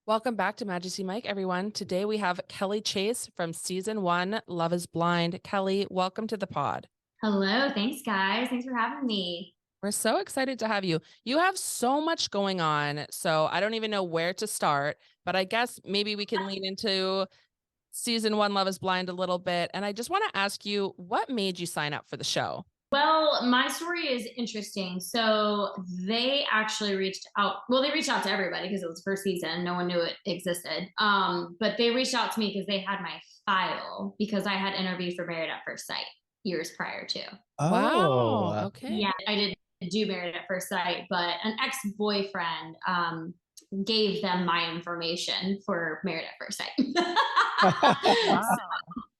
Welcome back to Majesty Mike, everyone. Today we have Kelly Chase from season 1, Love is Blind. Kelly, welcome to the pod. Hello, thanks guys. Thanks for having me. We're so excited to have you. You have so much going on, so I don't even know where to start, but I guess maybe we can lean into season 1, Love is Blind a little bit. And I just want to ask you, what made you sign up for the show? Well, my story is interesting. So they actually reached out. Well, they reached out to everybody because it was the first season. No one knew it existed. But they reached out to me because they had my file because I had interviewed for Married at First Sight years prior to. Wow. Oh, Okay. Yeah, I didn't do Married at First Sight, but an ex-boyfriend gave them my information for Married at First Sight. Wow.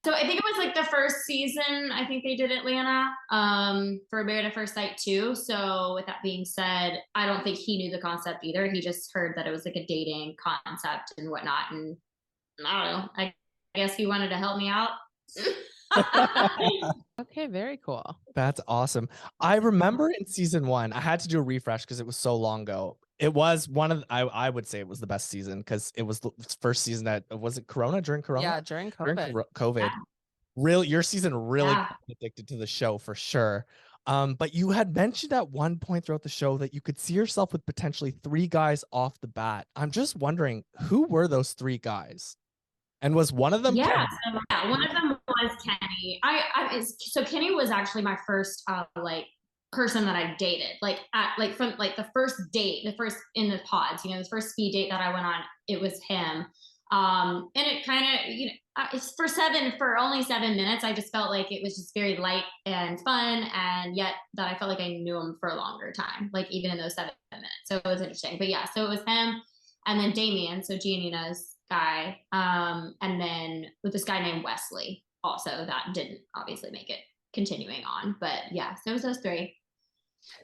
So I think it was like the first season, I think they did Atlanta for Married at First Sight too. So with that being said, I don't think he knew the concept either. He just heard that it was like a dating concept and whatnot. And I don't know. I guess he wanted to help me out. Okay, very cool. that's awesome. I remember in season 1, I had to do a refresh because it was so long ago. It was one of I would say it was the best season because it was the first season that was it Corona during Corona? Yeah, during COVID. COVID. Yeah. Your season really Yeah. got me addicted to the show for sure. But you had mentioned at one point throughout the show that you could see yourself with potentially 3 guys off the bat. I'm just wondering who were those 3 guys? And was one of them Yeah, Kenny? so, yeah, one of them was Kenny. So Kenny was actually my first like person that I dated. Like from like the first date, the first in the pods, the first speed date that I went on, it was him. And it kind of, it's for only 7 minutes. I just felt like it was just very light and fun, and yet that I felt like I knew him for a longer time, like even in those 7 minutes. So it was interesting. But yeah, so it was him, and then Damien, so Giannina's guy, and then with this guy named Wesley, also that didn't obviously make it continuing on. But yeah, so it was those 3.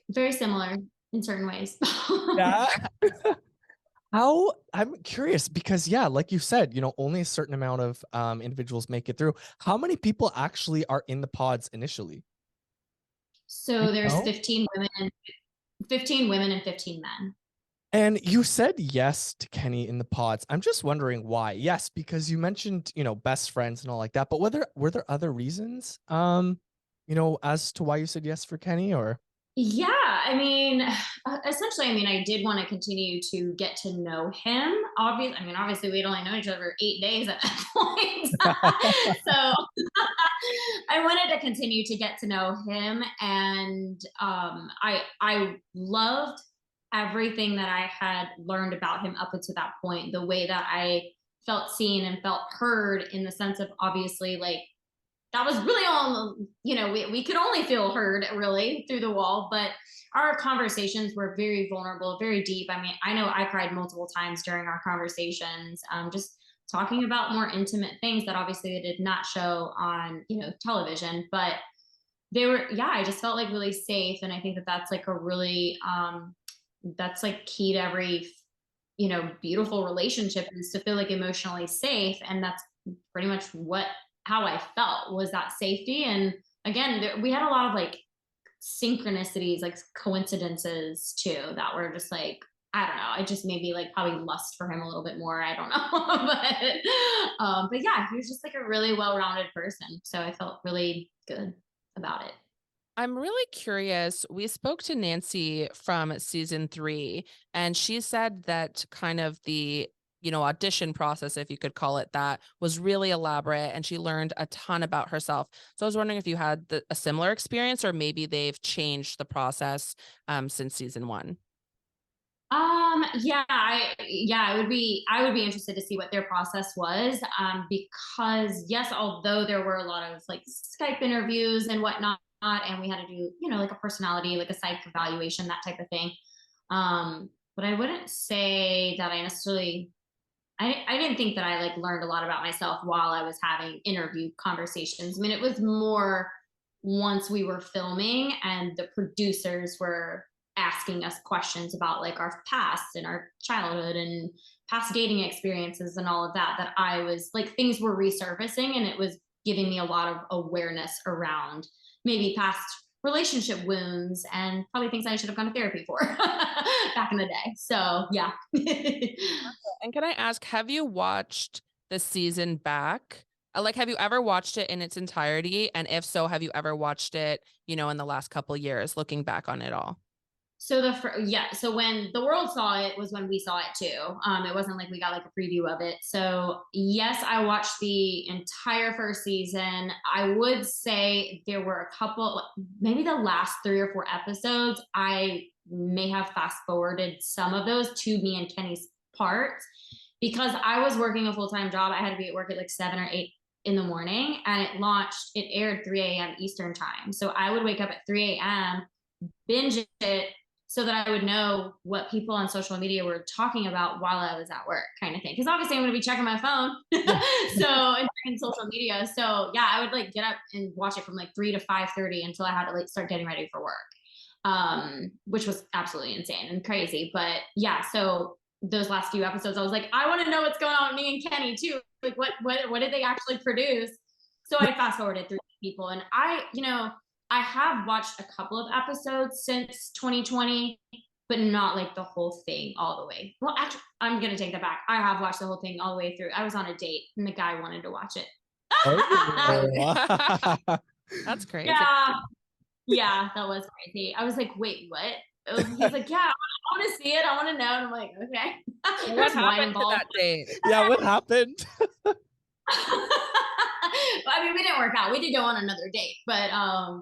Very similar in certain ways. Yeah. I'm curious because yeah, like you said, only a certain amount of individuals make it through. How many people actually are in the pods initially? So there's know? 15 women, 15 women and 15 men. And you said yes to Kenny in the pods. I'm just wondering why. Yes, because you mentioned, best friends and all like that. But were there other reasons, as to why you said yes for Kenny or? Yeah, I mean, essentially, I did want to continue to get to know him. Obviously, we'd only known each other for 8 days at that point. So I wanted to continue to get to know him. And I loved everything that I had learned about him up until that point, the way that I felt seen and felt heard, in the sense of, obviously, like, that was really all, we could only feel heard really through the wall, but our conversations were very vulnerable, very deep. I know I cried multiple times during our conversations, just talking about more intimate things that obviously they did not show on, television, but they were, yeah, I just felt like really safe. And I think that that's like a really, that's like key to every, beautiful relationship, is to feel like emotionally safe. And that's pretty much how I felt, was that safety. And again, we had a lot of like synchronicities, like coincidences too, that were just like, I don't know, it just made me like probably lust for him a little bit more. I don't know. But yeah, he was just like a really well-rounded person. So I felt really good about it. I'm really curious. We spoke to Nancy from season 3, and she said that kind of the, audition process, if you could call it that, was really elaborate, and she learned a ton about herself. So I was wondering if you had a similar experience, or maybe they've changed the process since season 1. Yeah, I would be interested to see what their process was. Because yes, although there were a lot of like Skype interviews and whatnot, and we had to do, like a personality, like a psych evaluation, that type of thing. But I wouldn't say that I necessarily, I didn't think that I like learned a lot about myself while I was having interview conversations. It was more once we were filming and the producers were asking us questions about like our past and our childhood and past dating experiences and all of that, that I was like, things were resurfacing, and it was giving me a lot of awareness around maybe past relationship wounds and probably things I should have gone to therapy for back in the day. So yeah. And can I ask, have you watched the season back? Like, have you ever watched it in its entirety? And if so, have you ever watched it, in the last couple years, looking back on it all? So so when the world saw it was when we saw it too. It wasn't like we got like a preview of it. So yes, I watched the entire first season. I would say there were a couple, maybe the last 3 or 4 episodes, I may have fast forwarded some of those to me and Kenny's parts because I was working a full-time job. I had to be at work at like 7 or 8 in the morning, and it aired 3 a.m. Eastern time. So I would wake up at 3 a.m., binge it, so that I would know what people on social media were talking about while I was at work, kind of thing. Because obviously I'm going to be checking my phone, so and checking social media. So yeah, I would like get up and watch it from like 3 to 5:30 until I had to like start getting ready for work, which was absolutely insane and crazy. But yeah, so those last few episodes, I was like, I want to know what's going on with me and Kenny too. Like, what did they actually produce? So I fast forwarded through people, and I have watched a couple of episodes since 2020, but not like the whole thing all the way. Well, actually, I'm going to take that back. I have watched the whole thing all the way through. I was on a date and the guy wanted to watch it. Oh. That's crazy. Yeah. Yeah, that was crazy. I was like, wait, what? He's like, yeah, I want to see it. I want to know. And I'm like, okay. What happened to that date? Yeah, what happened? I mean, we didn't work out. We did go on another date, but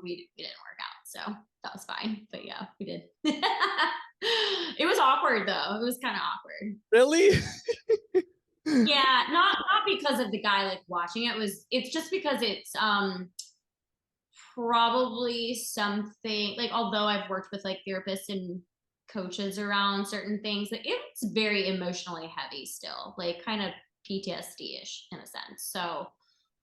we didn't work out, so that was fine. But yeah, we did. It was awkward though. It was kind of awkward. Really? Yeah, not because of the guy like watching it. It's just because it's probably something like, although I've worked with like therapists and coaches around certain things, like it's very emotionally heavy still, like kind of PTSD-ish in a sense. So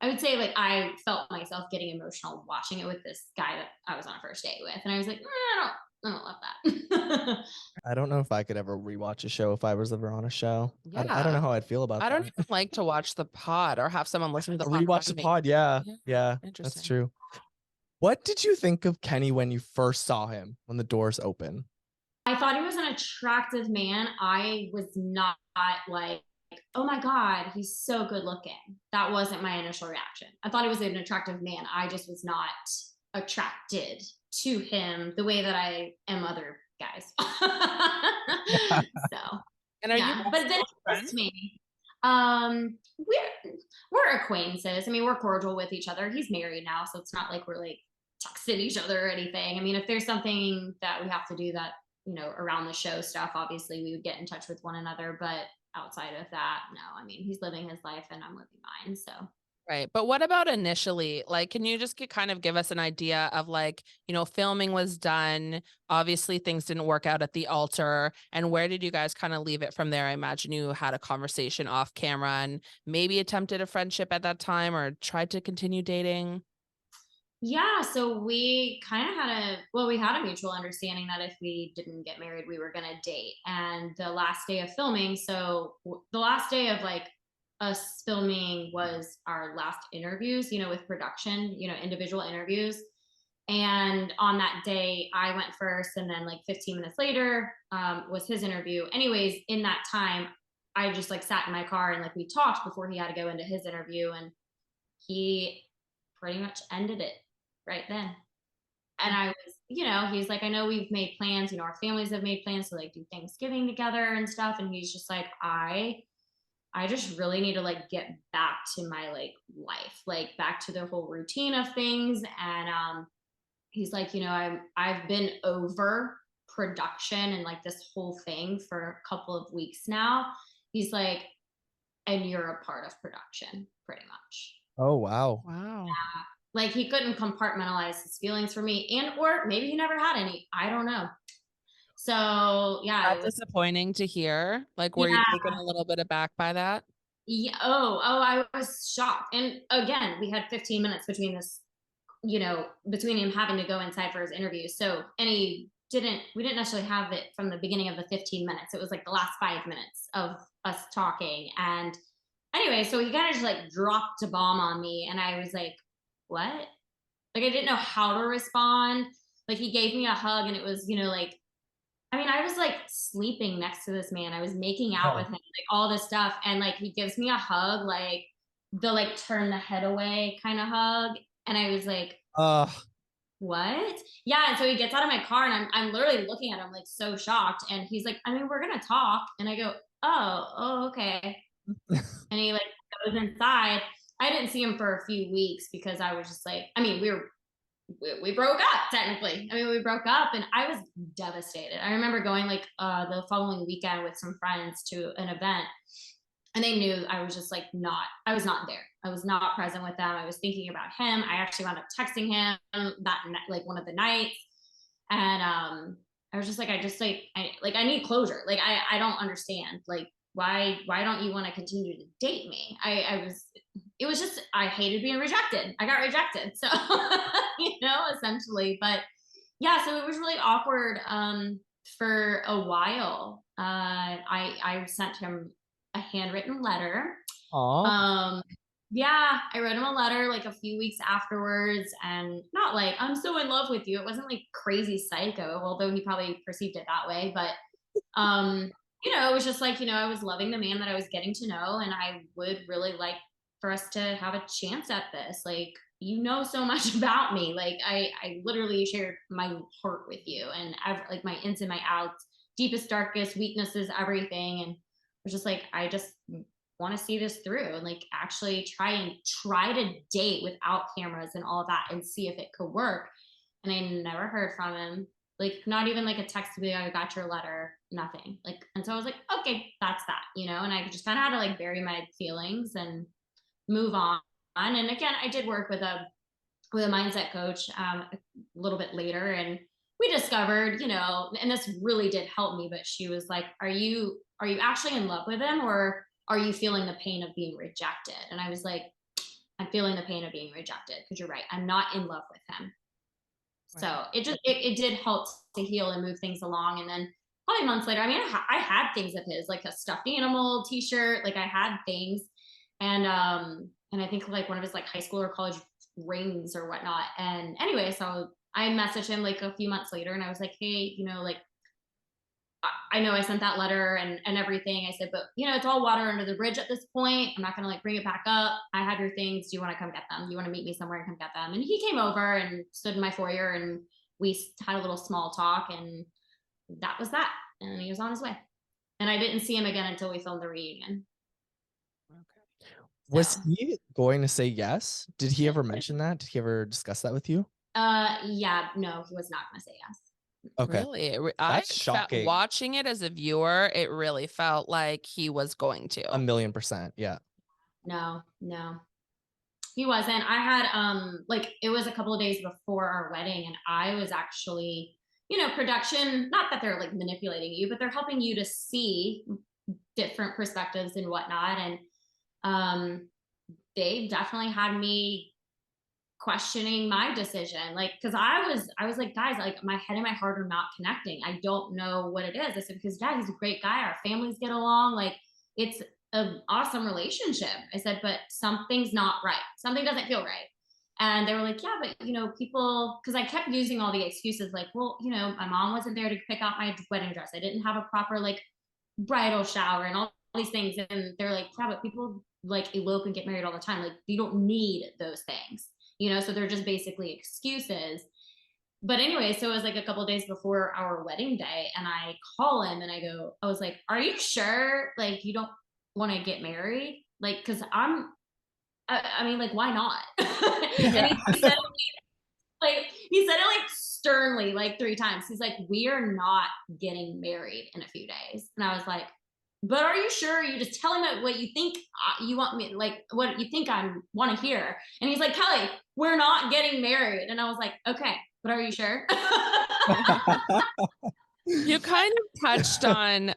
I would say like I felt myself getting emotional watching it with this guy that I was on a first date with, and I was like, I don't love that. I don't know if I could ever rewatch a show if I was ever on a show. Yeah. I don't know how I'd feel about I that. don't even like to watch the pod or have someone listen to the pod. Rewatch the pod, yeah. Yeah, Interesting. that's true. What did you think of Kenny when you first saw him, when the doors open? I thought he was an attractive man. I was not like, oh my God, he's so good looking. That wasn't my initial reaction. I thought he was an attractive man. I just was not attracted to him the way that I am other guys. So, and are you but then it's me. We're acquaintances. I mean, we're cordial with each other. He's married now, so it's not like we're like texting each other or anything. I mean, if there's something that we have to do that, around the show stuff, obviously we would get in touch with one another. But outside of that, no. I mean, he's living his life and I'm living mine. So. Right. But what about initially? Like, can you just kind of give us an idea of like, filming was done. Obviously, things didn't work out at the altar. And where did you guys kind of leave it from there? I imagine you had a conversation off camera and maybe attempted a friendship at that time or tried to continue dating. Yeah, so we kind of had a mutual understanding that if we didn't get married, we were going to date. And the last day of filming, so the last day of like us filming was our last interviews, with production, individual interviews. And on that day, I went first, and then like 15 minutes later was his interview. Anyways, in that time, I just like sat in my car and like we talked before he had to go into his interview, and he pretty much ended it right then. And I was, he's like, I know we've made plans, our families have made plans to like do Thanksgiving together and stuff. And he's just like, I just really need to like get back to my like life, like back to the whole routine of things. And he's like, I've been over production and like this whole thing for a couple of weeks now. He's like, and you're a part of production pretty much. Oh, wow. Wow. Yeah. Like he couldn't compartmentalize his feelings for me, or maybe he never had any. I don't know. So yeah, That's disappointing to hear. Like, were you taken a little bit aback by that? Yeah. Oh, I was shocked. And again, we had 15 minutes between this, between him having to go inside for his interview. So, and we didn't necessarily have it from the beginning of the 15 minutes. It was like the last 5 minutes of us talking. And anyway, so he kind of just like dropped a bomb on me, and I was like, what? Like I didn't know how to respond. Like he gave me a hug, and it was, you know, like, I mean, I was like sleeping next to this man. I was making out with him, like all this stuff. And like he gives me a hug, like the like turn the head away kind of hug. And I was like, what? Yeah. And so he gets out of my car, and I'm literally looking at him like so shocked. And he's like, I mean, we're gonna talk. And I go, okay. And he like goes inside. I didn't see him for a few weeks because I was just like, I mean, we broke up technically. I mean, we broke up, and I was devastated. I remember going like the following weekend with some friends to an event, and they knew I was just like I was not there. I was not present with them. I was thinking about him. I actually wound up texting him that like one of the nights. And I was just like, I need closure. Like, I don't understand. Like, why don't you want to continue to date me? It was just, I hated being rejected. I got rejected. So, essentially, but yeah, so it was really awkward for a while. I sent him a handwritten letter. Yeah, I wrote him a letter like a few weeks afterwards, and not like, I'm so in love with you. It wasn't like crazy psycho, although he probably perceived it that way. But it was just like, I was loving the man that I was getting to know, and I would really like for us to have a chance at this. Like, so much about me. Like, I literally shared my heart with you, and like my ins and my outs, deepest, darkest, weaknesses, everything. And I was just like, I just want to see this through, and like actually try to date without cameras and all of that, and see if it could work. And I never heard from him. Like, not even like a text to be like, I got your letter, nothing. Like, and so I was like, okay, that's that, and I just kind of had to like bury my feelings and move on. And again, I did work with a mindset coach a little bit later, and we discovered, and this really did help me, but she was like, are you actually in love with him, or are you feeling the pain of being rejected? And I was like, I'm feeling the pain of being rejected, because you're right, I'm not in love with him. Right. So it did help to heal and move things along. And then probably months later, I mean, I had things of his, like a stuffed animal t-shirt, like I had things. And I think like one of his like high school or college rings or whatnot. And anyway, so I messaged him like a few months later, and I was like, hey, like, I know I sent that letter and everything. I said, but it's all water under the bridge at this point. I'm not going to like bring it back up. I have your things. Do you want to come get them? Do you want to meet me somewhere and come get them? And he came over and stood in my foyer, and we had a little small talk, and that was that. And he was on his way. And I didn't see him again until we filmed the reunion. Okay. Was he going to say yes? Did he ever mention that? Did he ever discuss that with you? Yeah, no, he was not going to say yes. Okay. Really? That's shocking. Watching it as a viewer, it really felt like he was going to. 1,000,000%. Yeah. No, he wasn't. I had like, it was a couple of days before our wedding, and I was actually, production, not that they're like manipulating you, but they're helping you to see different perspectives and whatnot. And they definitely had me questioning my decision, like, because I was like, guys, like my head and my heart are not connecting. I don't know what it is. I said, because yeah, he's a great guy, our families get along, like it's an awesome relationship. I said, but something's not right, something doesn't feel right. And they were like, yeah, but people, because I kept using all the excuses, like, well, my mom wasn't there to pick out my wedding dress, I didn't have a proper like bridal shower and all these things. And they're like, yeah, but people like elope and get married all the time, like you don't need those things. So they're just basically excuses. But anyway, so it was like a couple of days before our wedding day, and I call him and I was like, are you sure like you don't want to get married? Like, because I mean, like, why not? And he said it like sternly, like 3 times. He's like, we are not getting married in a few days. And I was like, but are you sure? You just tell him what you think you want me, like what you think I want to hear. And he's like, Kelly, we're not getting married. And I was like, okay, but are you sure? You kind of touched on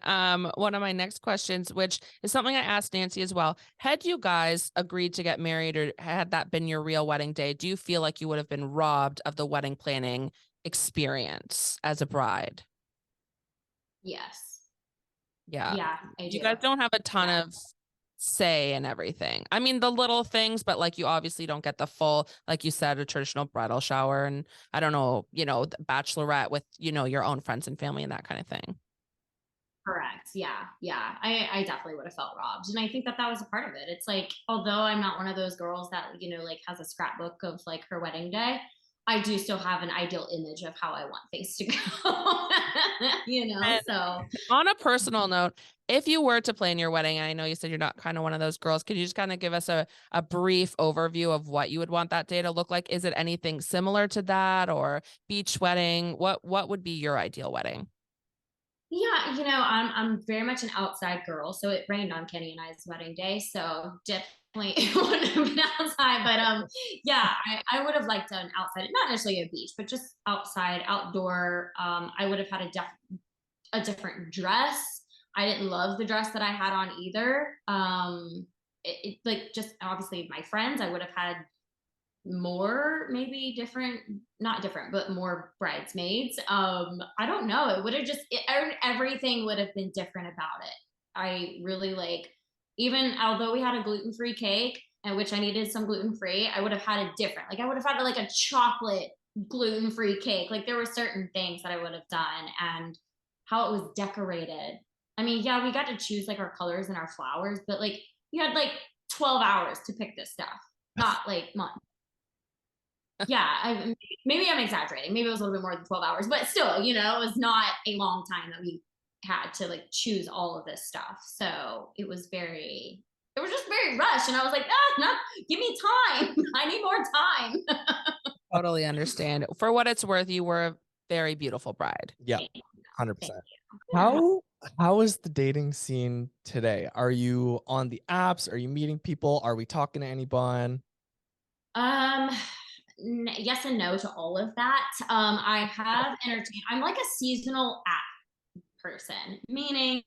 one of my next questions, which is something I asked Nancy as well. Had you guys agreed to get married, or had that been your real wedding day, do you feel like you would have been robbed of the wedding planning experience as a bride? Yes. Yeah. Yeah, I do. You guys don't have a ton of say and everything. I mean, the little things, but like you obviously don't get the full, like you said, a traditional bridal shower and I don't know, the bachelorette with, your own friends and family and that kind of thing. Correct. Yeah. Yeah. I definitely would have felt robbed. And I think that was a part of it. It's like, although I'm not one of those girls that, like has a scrapbook of like her wedding day, I do still have an ideal image of how I want things to go, And so. on a personal note, if you were to plan your wedding, I know you said you're not kind of one of those girls. Could you just kind of give us a brief overview of what you would want that day to look like? Is it anything similar to that or beach wedding? What would be your ideal wedding? Yeah, I'm very much an outside girl, so it rained on Kenny and I's wedding day, so definitely it wouldn't have been outside. But yeah, I would have liked an outside, not necessarily a beach, but just outside, outdoor. I would have had a different dress. I didn't love the dress that I had on either. Like just obviously my friends, I would have had more maybe different, not different, but more bridesmaids. I don't know, it would have everything would have been different about it. I really like, even although we had a gluten-free cake and which I needed some gluten-free, I would have had a different, like I would have had like a chocolate gluten-free cake. Like there were certain things that I would have done, and how it was decorated. I mean, yeah, we got to choose like our colors and our flowers, but like you had like 12 hours to pick this stuff, not like months. Yeah, maybe I'm exaggerating. Maybe it was a little bit more than 12 hours, but still, it was not a long time that we had to like choose all of this stuff. So it was just very rushed. And I was like, no, give me time. I need more time. Totally understand. For what it's worth, you were a very beautiful bride. Yeah, Thank you. 100%. Yeah. How is the dating scene today? Are you on the apps? Are you meeting people? Are we talking to anyone? Um, yes and no to all of that. I have entertained. I'm like a seasonal app person, meaning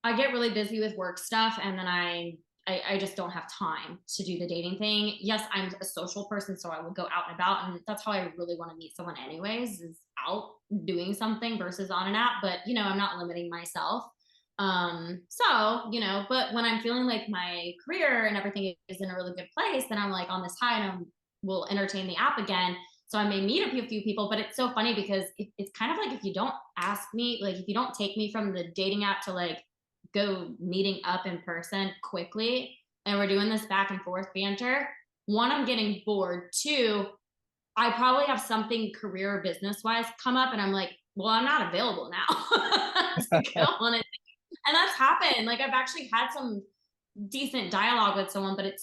I get really busy with work stuff, and then I just don't have time to do the dating thing. Yes, I'm a social person, so I will go out and about, and that's how I really want to meet someone anyways, is out doing something versus on an app. But I'm not limiting myself. So, but when I'm feeling like my career and everything is in a really good place, then I'm like on this high and will entertain the app again. So I may meet a few people, but it's so funny because it's kind of like if you don't ask me, like if you don't take me from the dating app to like go meeting up in person quickly and we're doing this back and forth banter, one, I'm getting bored. Two, I probably have something career business wise come up and I'm like, well, I'm not available now to go on it. And that's happened. Like I've actually had some decent dialogue with someone, but it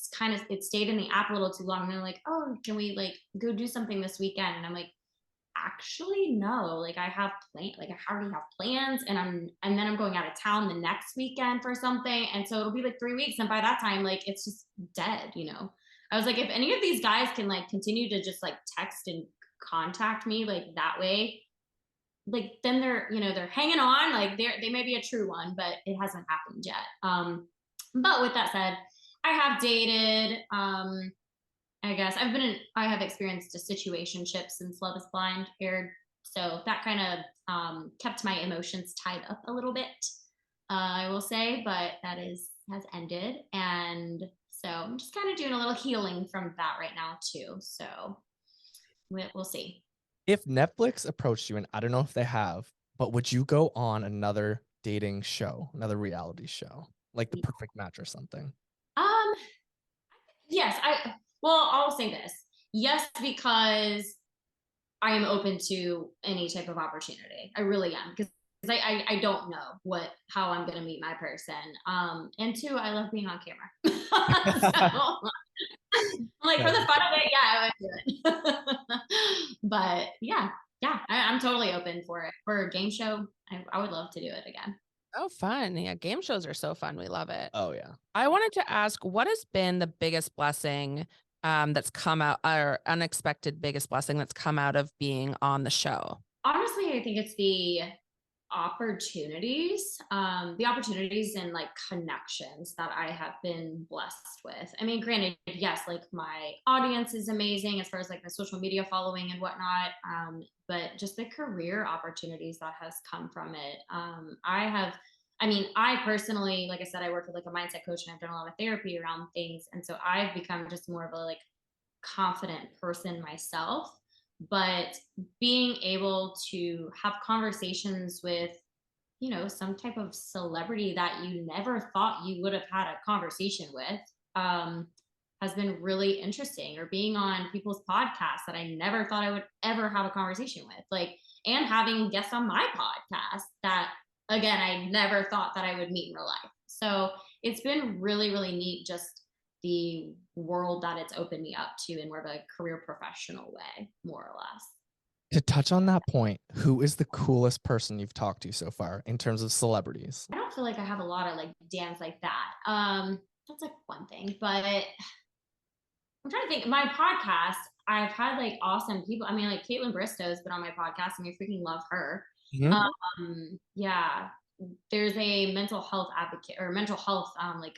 stayed in the app a little too long. And they're like, oh, can we like go do something this weekend? And I'm like, actually no, like I have like I already have plans, and then I'm going out of town the next weekend for something, and so it'll be like 3 weeks, and by that time like it's just dead. I was like, if any of these guys can like continue to just like text and contact me like that way, like then they're hanging on, like they may be a true one, but it hasn't happened yet. But with that said, I have dated. I guess I have experienced a situationship since Love is Blind aired. So that kind of kept my emotions tied up a little bit, I will say, but has ended. And so I'm just kind of doing a little healing from that right now too. So we'll see. If Netflix approached you, and I don't know if they have, but would you go on another dating show, another reality show, like The Perfect Match or something? Um, yes, well, I'll say this. Yes, because I am open to any type of opportunity. I really am, because I don't know how I'm gonna meet my person. And two, I love being on camera. So like for the fun of it, yeah, I would do it. But yeah, I'm totally open for it. For a game show, I would love to do it again. Oh, fun. Yeah, game shows are so fun. We love it. Oh yeah. I wanted to ask, what has been the biggest blessing that's come out, or unexpected biggest blessing that's come out of being on the show? Honestly, I think it's the opportunities and like connections that I have been blessed with. I mean, granted, yes, like my audience is amazing as far as like my social media following and whatnot, but just the career opportunities that has come from it. I mean, I personally, like I said, I work with like a mindset coach and I've done a lot of therapy around things. And so I've become just more of a like confident person myself. But being able to have conversations with, you know, some type of celebrity that you never thought you would have had a conversation with, has been really interesting. Or being on people's podcasts that I never thought I would ever have a conversation with, like, and having guests on my podcast that, again, I never thought that I would meet in real life. So it's been really, really neat, just the world that it's opened me up to in more of a career professional way, more or less. To touch on that point, who is the coolest person you've talked to so far in terms of celebrities? I don't feel like I have a lot of like DMs like that. That's like one thing, but I'm trying to think. My podcast, I've had like awesome people. I mean, like Caitlin Bristow's been on my podcast, and I freaking love her. Mhm. Yeah, there's a mental health advocate or mental health like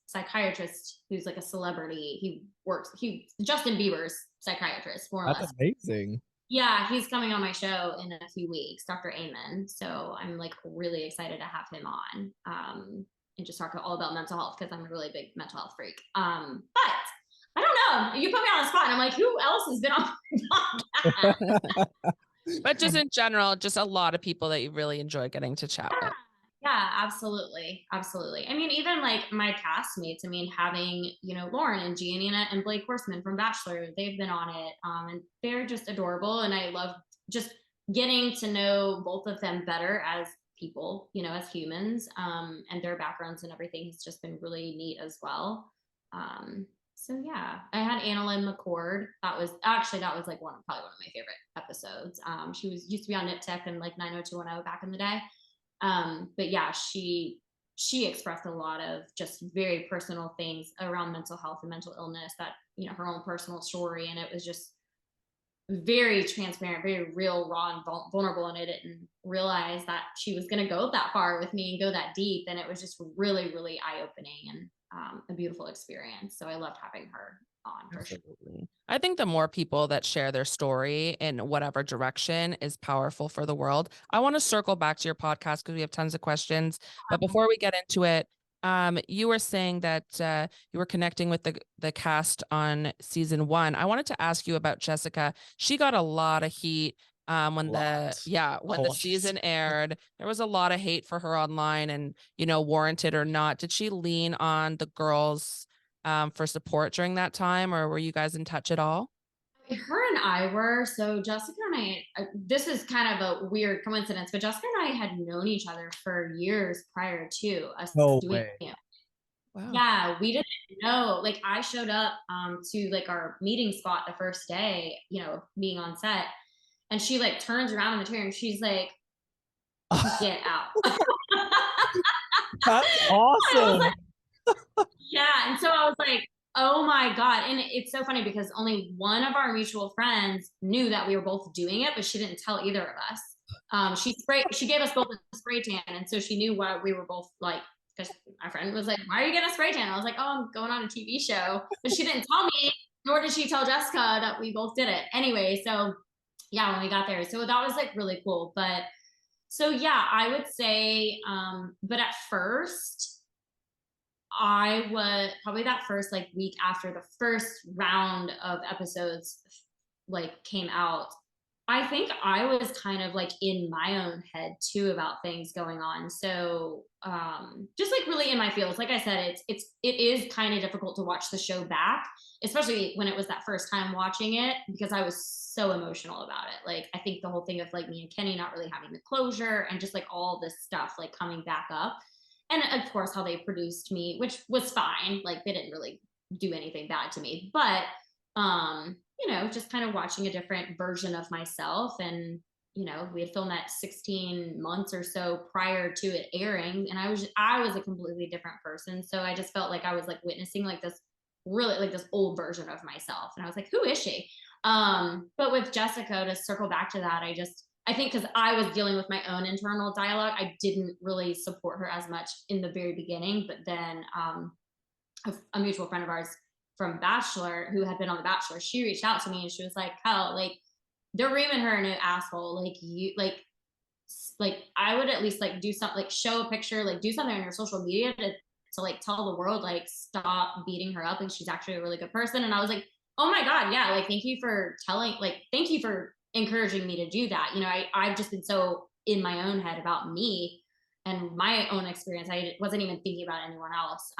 psychiatrist who's like a celebrity. He Justin Bieber's psychiatrist, more or That's less. amazing. Yeah, he's coming on my show in a few weeks, Dr. Amen. So I'm like really excited to have him on, and just talk all about mental health, because I'm a really big mental health freak. But I don't know. You put me on the spot, and I'm like, who else has been on my podcast? But just in general, just a lot of people that you really enjoy getting to chat with. Yeah, absolutely. Absolutely. I mean, even like my castmates, I mean, having, you know, Lauren and Giannina and Blake Horseman from Bachelor, they've been on it. And they're just adorable. And I love just getting to know both of them better as people, you know, as humans, and their backgrounds and everything has just been really neat as well. So yeah, I had Annalyn McCord. That was like probably one of my favorite episodes. She used to be on Nip Tech and like 90210 back in the day. But yeah, she expressed a lot of just very personal things around mental health and mental illness, that, you know, her own personal story. And it was just very transparent, very real, raw, and vulnerable. And I didn't realize that she was going to go that far with me and go that deep. And it was just really, really eye-opening, and a beautiful experience. So I loved having her on, for sure. Absolutely. I think the more people that share their story in whatever direction is powerful for the world. I want to circle back to your podcast because we have tons of questions. But before we get into it, you were saying that you were connecting with the cast on season 1. I wanted to ask you about Jessica. She got a lot of heat when the season aired. There was a lot of hate for her online, and, you know, warranted or not. Did she lean on the girls for support during that time, or were you guys in touch at all? Her and I were. So Jessica and this is kind of a weird coincidence, but Jessica and I had known each other for years prior to us No doing way. it. Wow. Yeah, we didn't know. Like, I showed up to like our meeting spot the first day, you know, being on set, and she like turns around in the chair and she's like, "Get out." That's awesome. Yeah. And so I was like, oh my God. And it's so funny because only one of our mutual friends knew that we were both doing it, but she didn't tell either of us. She gave us both a spray tan. And so she knew why we were both like, because my friend was like, why are you getting a spray tan? I was like, oh, I'm going on a TV show. But she didn't tell me, nor did she tell Jessica that we both did it. Anyway, so yeah, when we got there. So that was like really cool. But so yeah, I would say, but at first, I was probably that first like week after the first round of episodes like came out. I think I was kind of like in my own head too about things going on. So just like really in my feels, like I said, it is kind of difficult to watch the show back, especially when it was that first time watching it, because I was so emotional about it. Like, I think the whole thing of like me and Kenny not really having the closure, and just like all this stuff like coming back up, and of course how they produced me, which was fine. Like, they didn't really do anything bad to me, but you know, just kind of watching a different version of myself. And, you know, we had filmed that 16 months or so prior to it airing, and I was a completely different person. So I just felt like I was like witnessing like this really like this old version of myself, and I was like, who is she? But with Jessica, to circle back to that, I think because I was dealing with my own internal dialogue, I didn't really support her as much in the very beginning. But then a mutual friend of ours from Bachelor, who had been on The Bachelor, she reached out to me and she was like, hell, like, they're reaming her a new asshole. Like, you, like, like I would at least like do something, like show a picture, like do something on your social media to like tell the world like stop beating her up and she's actually a really good person. And I was like, oh my God, yeah, like thank you for telling, like thank you for encouraging me to do that. You know, I've just been so in my own head about me and my own experience. I wasn't even thinking about anyone else.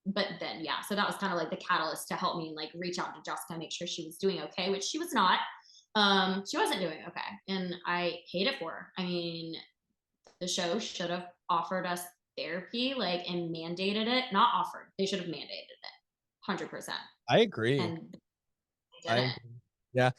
But then yeah, so that was kind of like the catalyst to help me like reach out to Jessica, make sure she was doing okay, which she was not. She wasn't doing okay, and I hate it for her. I mean, the show should have offered us therapy, like, and mandated it. Not offered, they should have mandated it 100%. I agree. And they I didn't. agree. Yeah,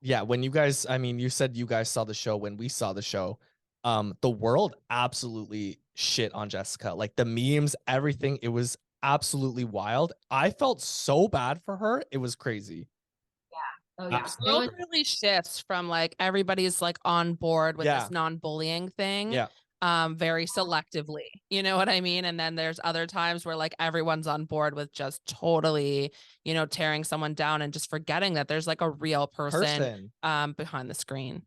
yeah. When you guys, I mean, you said you guys saw the show. When we saw the show, the world absolutely shit on Jessica. Like the memes, everything. It was absolutely wild. I felt so bad for her. It was crazy. Oh yeah, it Absolutely. World was. really shifts from like everybody's like on board with Yeah. this non-bullying thing, Yeah. very selectively. You know what I mean? And then there's other times where like everyone's on board with just totally, tearing someone down and just forgetting that there's like a real person Person. behind the screen.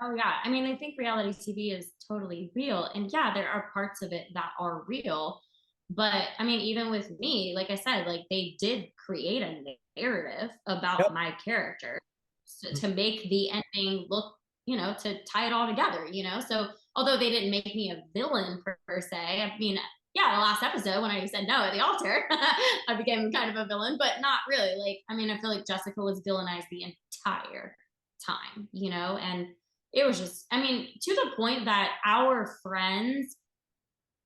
Oh yeah, I mean, I think reality TV is totally real, and yeah, there are parts of it that are real. But I mean, even with me, like I said, like they did create a narrative about Yep. my character to make the ending look, to tie it all together, So although they didn't make me a villain per se, I mean, yeah, the last episode when I said no at the altar, I became kind of a villain, but not really. Like, I mean, I feel like Jessica was villainized the entire time, and it was just, I mean, to the point that our friends,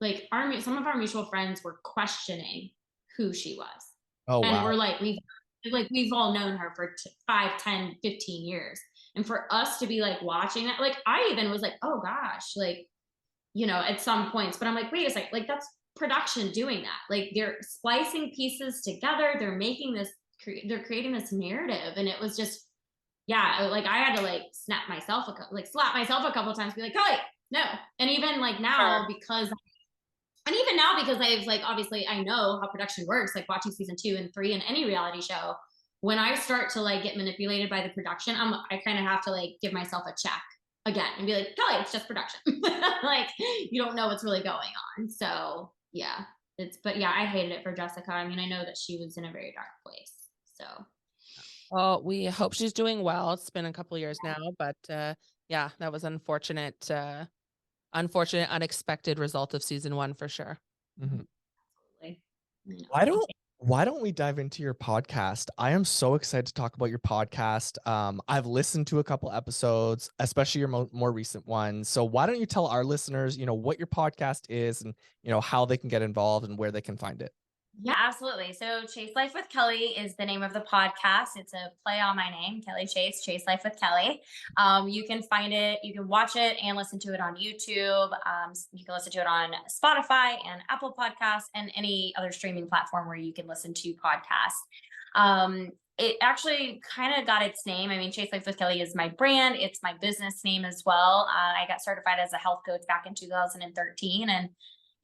like some of our mutual friends were questioning who she was. Oh And wow. we're we've all known her for 5, 10, 15 years. And for us to be like watching that, like I even was like, oh gosh, like, at some points, but I'm like, wait a second, like that's production doing that. Like they're splicing pieces together. They're making this, they're creating this narrative. And it was just, yeah, like I had to like slap myself a couple of times, be like, Kelly, no. And even like now, Sure. because I've like, obviously I know how production works, like watching season 2 and 3 in any reality show, when I start to like get manipulated by the production, I kind of have to like give myself a check again and be like, Kelly, it's just production. Like you don't know what's really going on. So yeah, but yeah, I hated it for Jessica. I mean, I know that she was in a very dark place. So Well, we hope she's doing well. It's been a couple years now, but yeah, that was unfortunate, unexpected result of season 1 for sure. Mhm. absolutely. Why don't why don't we dive into your podcast? I am so excited to talk about your podcast. I've listened to a couple episodes, especially your more recent ones. So why don't you tell our listeners, what your podcast is and how they can get involved and where they can find it? Yeah, absolutely. So Chase Life with Kelly is the name of the podcast. It's a play on my name, Kelly Chase Life with Kelly. You can find it, you can watch it and listen to it on YouTube. You can listen to it on Spotify and Apple Podcasts and any other streaming platform where you can listen to podcasts. It actually kind of got its name. I mean, Chase Life with Kelly is my brand. It's my business name as well. I got certified as a health coach back in 2013, and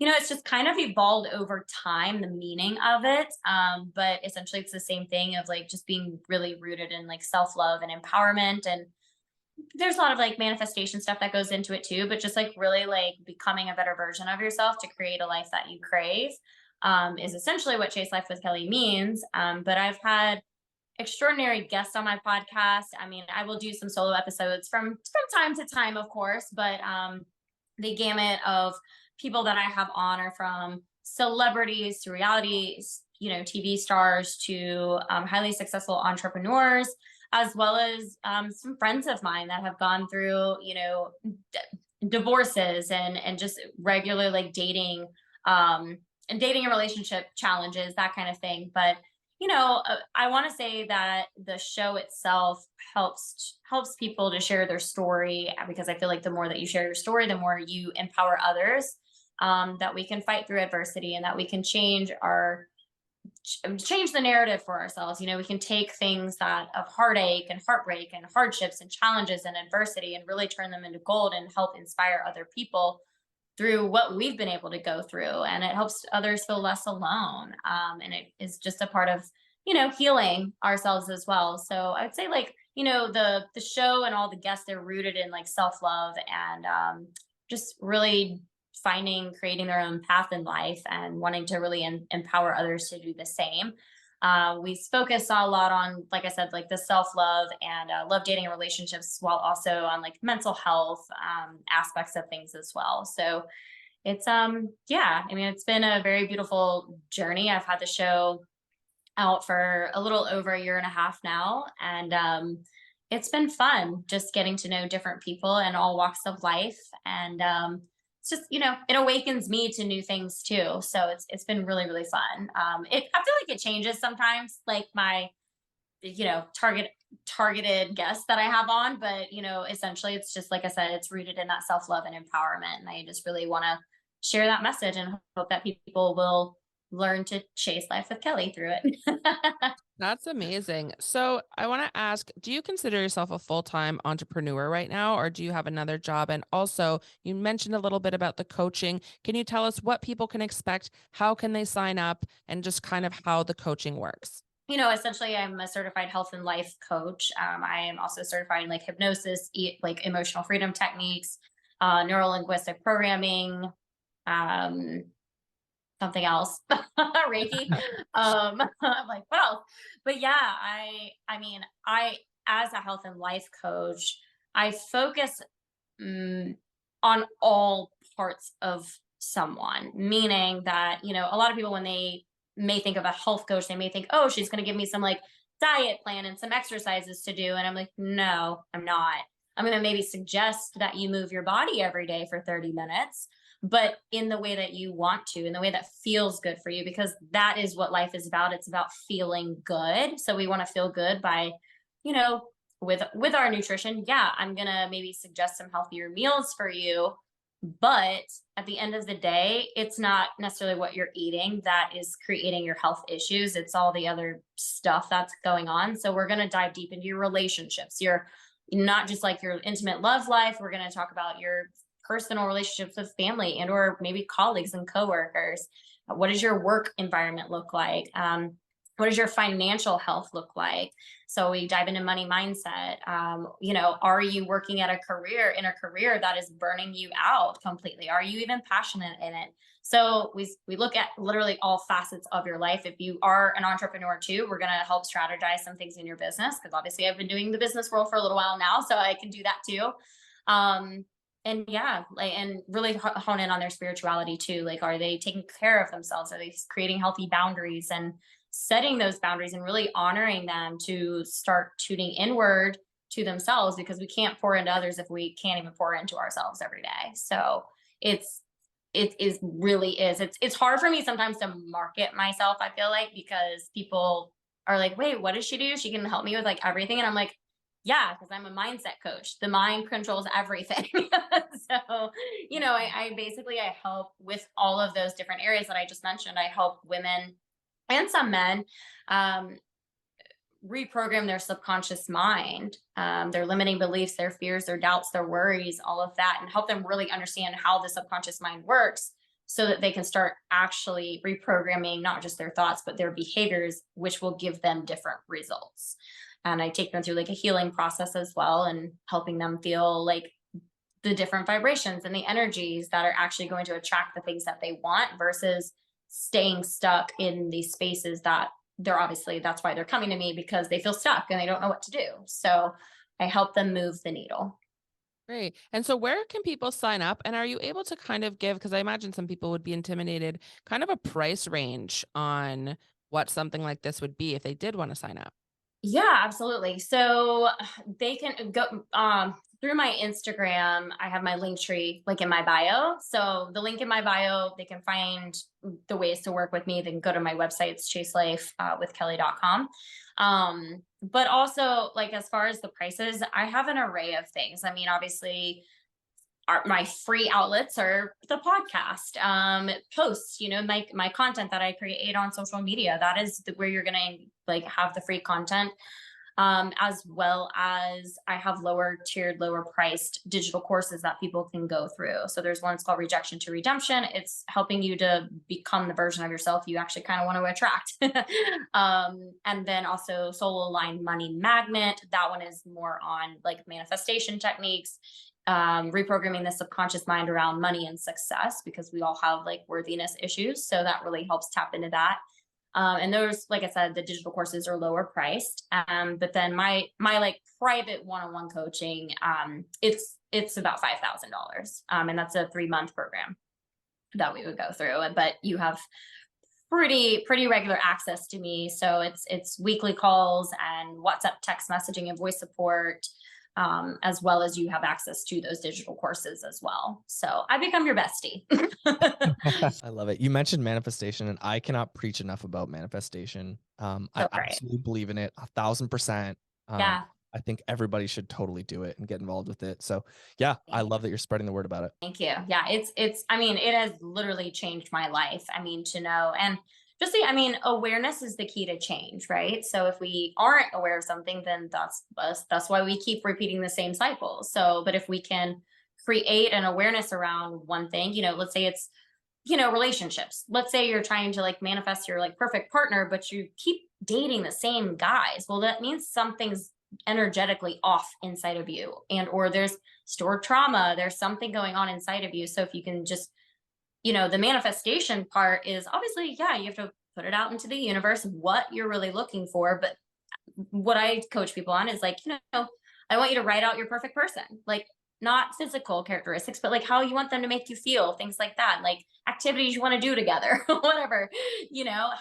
it's just kind of evolved over time, the meaning of it. But essentially it's the same thing of like just being really rooted in like self-love and empowerment. And there's a lot of like manifestation stuff that goes into it too, but just like really like becoming a better version of yourself to create a life that you crave, is essentially what Chase Life with Kelly means. But I've had extraordinary guests on my podcast. I mean, I will do some solo episodes from time to time, of course, but the gamut of people that I have on are from celebrities to reality, TV stars to highly successful entrepreneurs, as well as some friends of mine that have gone through, divorces and just regular like dating, and dating and relationship challenges, that kind of thing. But I want to say that the show itself helps people to share their story, because I feel like the more that you share your story, the more you empower others, that we can fight through adversity and that we can change the narrative for ourselves. We can take things that of heartache and heartbreak and hardships and challenges and adversity and really turn them into gold and help inspire other people through what we've been able to go through. And it helps others feel less alone. And it is just a part of, healing ourselves as well. So I would say like the show and all the guests, they're rooted in like self-love and just really creating their own path in life and wanting to really empower others to do the same. We focus a lot on, like I said, like the self-love and love, dating, and relationships, while also on like mental health aspects of things as well. So it's yeah, I mean, it's been a very beautiful journey. I've had the show out for a little over a year and a half now, and it's been fun just getting to know different people in all walks of life. And it's just, it awakens me to new things too. So it's been really, really fun. I feel like it changes sometimes, like my targeted guests that I have on, but essentially it's just, like I said, it's rooted in that self-love and empowerment, and I just really want to share that message and hope that people will learn to chase life with Kelly through it. That's amazing. So I want to ask, do you consider yourself a full-time entrepreneur right now, or do you have another job? And also, you mentioned a little bit about the coaching. Can you tell us what people can expect? How can they sign up? And just kind of how the coaching works? Essentially, I'm a certified health and life coach. I am also certified in like hypnosis, like emotional freedom techniques, neuro linguistic programming, um, something else, Reiki. I'm like, what else? But yeah, I as a health and life coach, I focus on all parts of someone, meaning that, a lot of people, when they may think of a health coach, they may think, oh, she's going to give me some like diet plan and some exercises to do. And I'm like, no, I'm not. I'm going to maybe suggest that you move your body every day for 30 minutes, but in the way that you want to, in the way that feels good for you, because that is what life is about. It's about feeling good. So we want to feel good by, you know, with our nutrition. Yeah, I'm going to maybe suggest some healthier meals for you, but at the end of the day, it's not necessarily what you're eating that is creating your health issues. It's all the other stuff that's going on. So we're going to dive deep into your relationships, your not just like your intimate love life. We're going to talk about your personal relationships with family and or maybe colleagues and coworkers. What does your work environment look like? What does your financial health look like? So we dive into money mindset. Are you working at a career that is burning you out completely? Are you even passionate in it? So we look at literally all facets of your life. If you are an entrepreneur too, we're going to help strategize some things in your business, because obviously I've been doing the business world for a little while now, so I can do that too. And yeah, like, and really hone in on their spirituality too. Like, are they taking care of themselves? Are they creating healthy boundaries and setting those boundaries and really honoring them to start tuning inward to themselves, because we can't pour into others if we can't even pour into ourselves every day. So it is really is. It's hard for me sometimes to market myself, I feel like, because people are like, wait, what does she do? She can help me with like everything. And I'm like, yeah, because I'm a mindset coach. The mind controls everything. So, I help with all of those different areas that I just mentioned. I help women and some men reprogram their subconscious mind, their limiting beliefs, their fears, their doubts, their worries, all of that, and help them really understand how the subconscious mind works, so that they can start actually reprogramming not just their thoughts, but their behaviors, which will give them different results. And I take them through like a healing process as well, and helping them feel like the different vibrations and the energies that are actually going to attract the things that they want, versus staying stuck in these spaces that that's why they're coming to me, because they feel stuck and they don't know what to do. So I help them move the needle. Great. And so where can people sign up? And are you able to kind of give, because I imagine some people would be intimidated, kind of a price range on what something like this would be if they did want to sign up? Yeah, absolutely. So they can go through my Instagram. I have my link tree like in my bio. So the link in my bio, they can find the ways to work with me. They can go to my website. It's chaselifewithkelly.com. But also, like, as far as the prices, I have an array of things. I mean, obviously, my free outlets are the podcast, posts, my content that I create on social media. That is where you're going to like have the free content. as well as I have lower tiered, lower priced digital courses that people can go through. So there's one, it's called Rejection to Redemption. It's helping you to become the version of yourself you actually kind of want to attract. And then also Soul Aligned Money Magnet. That one is more on like manifestation techniques, reprogramming the subconscious mind around money and success, because we all have like worthiness issues. So that really helps tap into that. And those, like I said, the digital courses are lower priced. But then my like private one-on-one coaching, it's about $5,000. And that's a 3-month program that we would go through. But you have pretty regular access to me. So it's weekly calls and WhatsApp text messaging and voice support. As well as you have access to those digital courses as well. So I become your bestie. I love it. You mentioned manifestation, and I cannot preach enough about manifestation. I absolutely believe in it 1,000%. Yeah. I think everybody should totally do it and get involved with it. So yeah, I love that you're spreading the word about it. Thank you. Yeah, I mean, it has literally changed my life. I mean, to know, and just I mean, awareness is the key to change, right? So if we aren't aware of something, then that's why we keep repeating the same cycle. So, but if we can create an awareness around one thing, let's say it's, relationships. Let's say you're trying to like manifest your like perfect partner, but you keep dating the same guys. Well, that means something's energetically off inside of you, and or there's stored trauma, there's something going on inside of you. So if you can just, the manifestation part is obviously, yeah, you have to put it out into the universe what you're really looking for. But what I coach people on is like, I want you to write out your perfect person, like not physical characteristics, but like how you want them to make you feel, things like that, like activities you want to do together, whatever,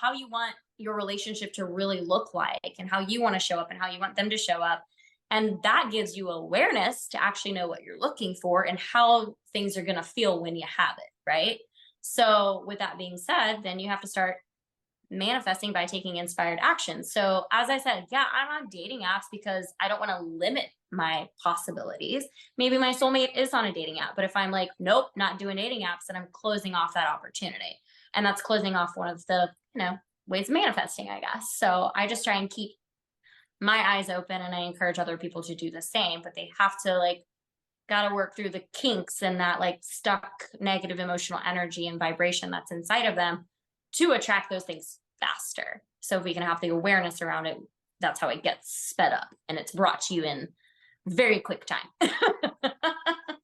how you want your relationship to really look like, and how you want to show up and how you want them to show up. And that gives you awareness to actually know what you're looking for and how things are going to feel when you have it, right? So with that being said, then you have to start manifesting by taking inspired action. So as I said, yeah, I'm on dating apps because I don't want to limit my possibilities. Maybe my soulmate is on a dating app, but if I'm like, nope, not doing dating apps, then I'm closing off that opportunity. And that's closing off one of the, ways of manifesting, I guess. So I just try and keep my eyes open, and I encourage other people to do the same, but they have to like, got to work through the kinks and that like stuck negative emotional energy and vibration that's inside of them to attract those things faster. So if we can have the awareness around it, that's how it gets sped up and it's brought to you in very quick time.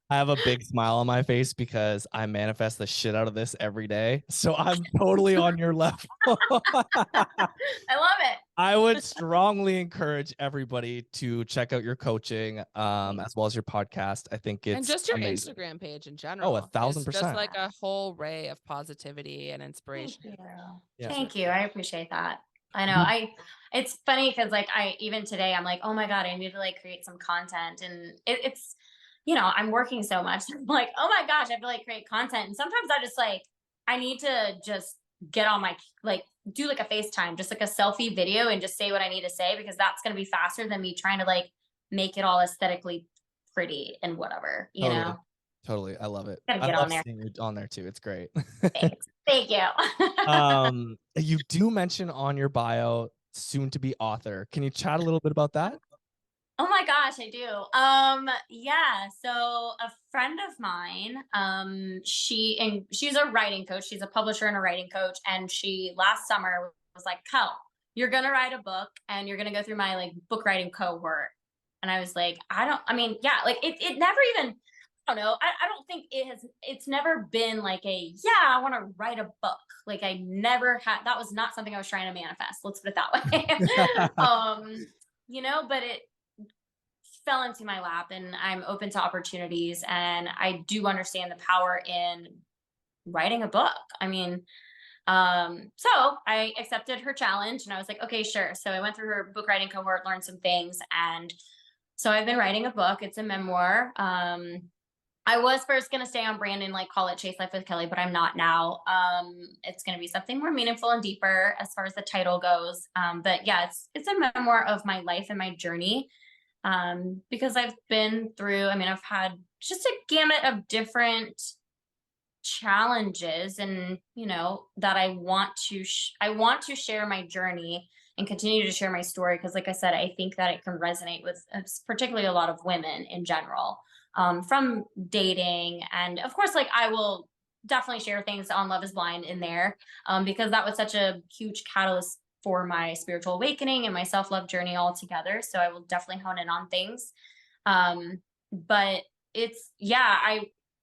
I have a big smile on my face because I manifest the shit out of this every day. So I'm totally on your level. I love it. I would strongly encourage everybody to check out your coaching, as well as your podcast. I think it's and just your amazing. Instagram page in general. 1,000%. Just like a whole ray of positivity and inspiration. Thank you. Yeah. Thank you. I appreciate that. I know. It's funny because like even today I'm like, oh my God, I need to like create some content, and it's I'm working so much. I'm like, oh my gosh, I have to like create content. And sometimes I just like, I need to just get on my, like do like a FaceTime, just like a selfie video and just say what I need to say, because that's going to be faster than me trying to like make it all aesthetically pretty and whatever, Totally. I love it. Gotta I get love on there. seeing you on there too. It's great. Thanks. Thank you. You do mention on your bio, soon to be author. Can you chat a little bit about that? Oh my gosh, I do. Yeah. So a friend of mine, she's a writing coach. She's a publisher and a writing coach. And she last summer was like, Kel, you're going to write a book and you're going to go through my like book writing cohort. And I was like, like it never even, I don't know. I don't think it's never been like I want to write a book. Like I never had, that was not something I was trying to manifest. Let's put it that way. But it fell into my lap, and I'm open to opportunities, and I do understand the power in writing a book. I mean, so I accepted her challenge, and I was like, okay, sure. So I went through her book writing cohort, learned some things. And so I've been writing a book. It's a memoir. I was first going to stay on brand and like call it Chase Life with Kelly, but I'm not now. It's going to be something more meaningful and deeper as far as the title goes. But yeah, it's a memoir of my life and my journey. Because I've been through, I've had just a gamut of different challenges, and that I want to share my journey and continue to share my story, because like I said, I think that it can resonate with particularly a lot of women in general, from dating. And of course, like, I will definitely share things on Love is Blind in there, because that was such a huge catalyst for my spiritual awakening and my self-love journey altogether. So I will definitely hone in on things. But it's, yeah,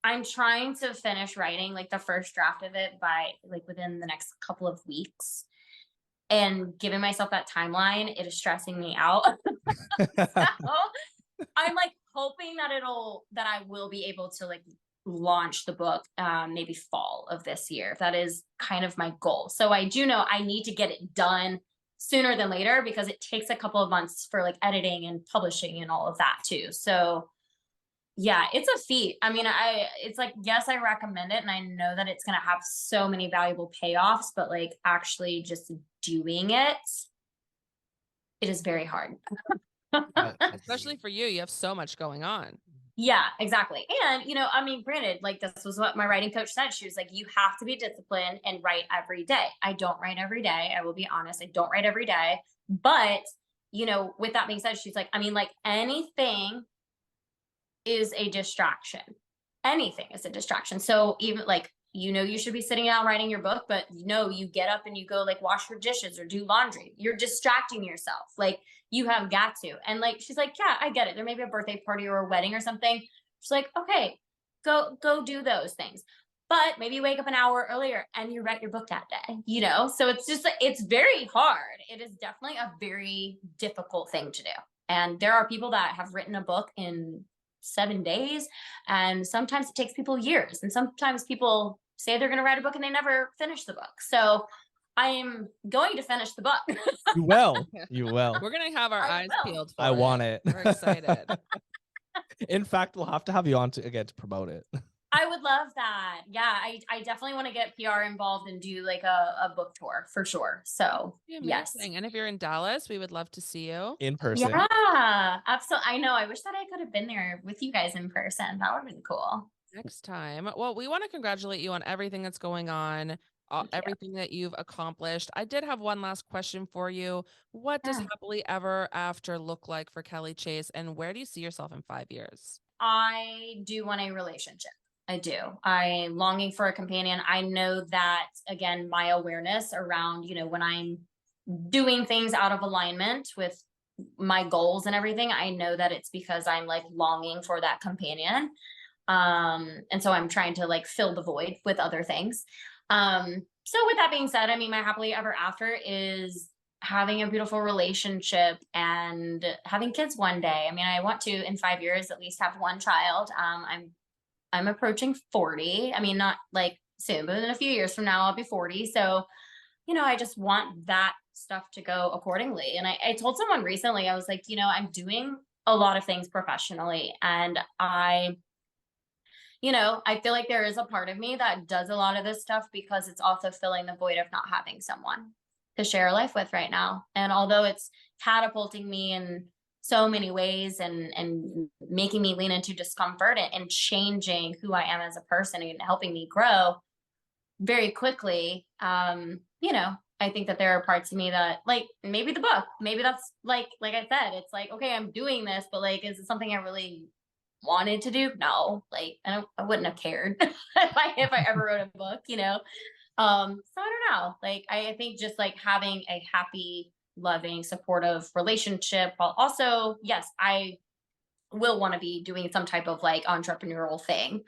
I'm trying to finish writing like the first draft of it by like within the next couple of weeks, and giving myself that timeline, it is stressing me out. So I'm like hoping that I will be able to like launch the book, maybe fall of this year. That is kind of my goal. So I do know I need to get it done sooner than later, because it takes a couple of months for like editing and publishing and all of that too. So yeah, it's a feat. I mean, it's like, yes, I recommend it, and I know that it's going to have so many valuable payoffs, but like actually just doing it is very hard. Especially for you. You have so much going on. Yeah, exactly. And, I mean, granted, like, this was what my writing coach said. She was like, you have to be disciplined and write every day. I don't write every day. I will be honest. I don't write every day. But, with that being said, she's like, I mean, like, anything is a distraction. Anything is a distraction. So even like, you should be sitting down writing your book, but you get up and you go like wash your dishes or do laundry. You're distracting yourself. Like, you have got to. And like, she's like, yeah, I get it. There may be a birthday party or a wedding or something. She's like, okay, go do those things. But maybe wake up an hour earlier and you write your book that day, So it's just like, it's very hard. It is definitely a very difficult thing to do. And there are people that have written a book in 7 days, and sometimes it takes people years, and sometimes people say they're going to write a book and they never finish the book. So I am going to finish the book. You will. You will. We're going to have our eyes peeled for I want it. We're excited. In fact, we'll have to have you on to promote it. I would love that. Yeah, I definitely want to get PR involved and do like a book tour for sure. So yes. And if you're in Dallas, we would love to see you in person. Yeah, absolutely. I know. I wish that I could have been there with you guys in person. That would have been cool. Next time. Well, we want to congratulate you on everything that's going on, everything that you've accomplished. I did have one last question for you. What does happily ever after look like for Kelly Chase, and where do you see yourself in 5 years? I do want a relationship. I do. I'm longing for a companion. I know that, again, my awareness around, when I'm doing things out of alignment with my goals and everything, I know that it's because I'm like longing for that companion. And so I'm trying to like fill the void with other things. So with that being said, I mean, my happily ever after is having a beautiful relationship and having kids one day. I mean, I want to, in 5 years, at least have one child. I'm approaching 40. I mean, not like soon, but in a few years from now, I'll be 40. So, I just want that stuff to go accordingly. And I told someone recently, I was like, I'm doing a lot of things professionally, and I feel like there is a part of me that does a lot of this stuff because it's also filling the void of not having someone to share life with right now. And although it's catapulting me in so many ways and making me lean into discomfort and changing who I am as a person and helping me grow very quickly, I think that there are parts of me that, like, maybe the book, maybe that's like I said, it's like, okay, I'm doing this, but like, is it something I really wanted to do? No, like, I wouldn't have cared if I ever wrote a book, so I don't know. Like, I think just like having a happy, loving, supportive relationship, while also, yes, I will want to be doing some type of like entrepreneurial thing,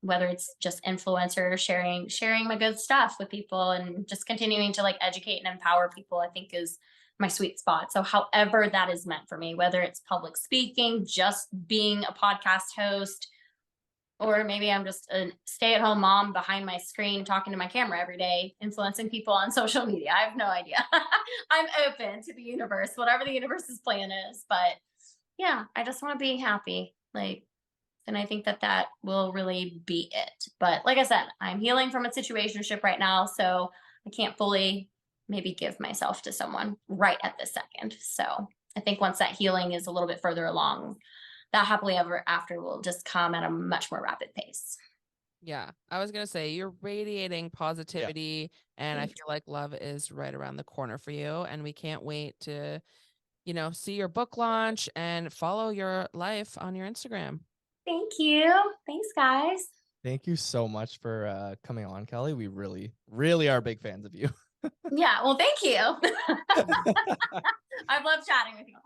whether it's just influencer sharing my good stuff with people and just continuing to like educate and empower people, I think is my sweet spot. So however that is meant for me, whether it's public speaking, just being a podcast host, or maybe I'm just a stay-at-home mom behind my screen talking to my camera every day, influencing people on social media. I have no idea. I'm open to the universe, whatever the universe's plan is. But yeah, I just want to be happy. Like, and I think that will really be it. But like I said, I'm healing from a situationship right now, so I can't fully maybe give myself to someone right at this second. So I think once that healing is a little bit further along, that happily ever after will just come at a much more rapid pace. Yeah, I was gonna say you're radiating positivity, and I Thanks. feel like love is right around the corner for you. And we can't wait to, see your book launch and follow your life on your Instagram. Thank you. Thanks, guys. Thank you so much for coming on, Kelly. We really, really are big fans of you. Yeah, well, thank you. I've loved chatting with you.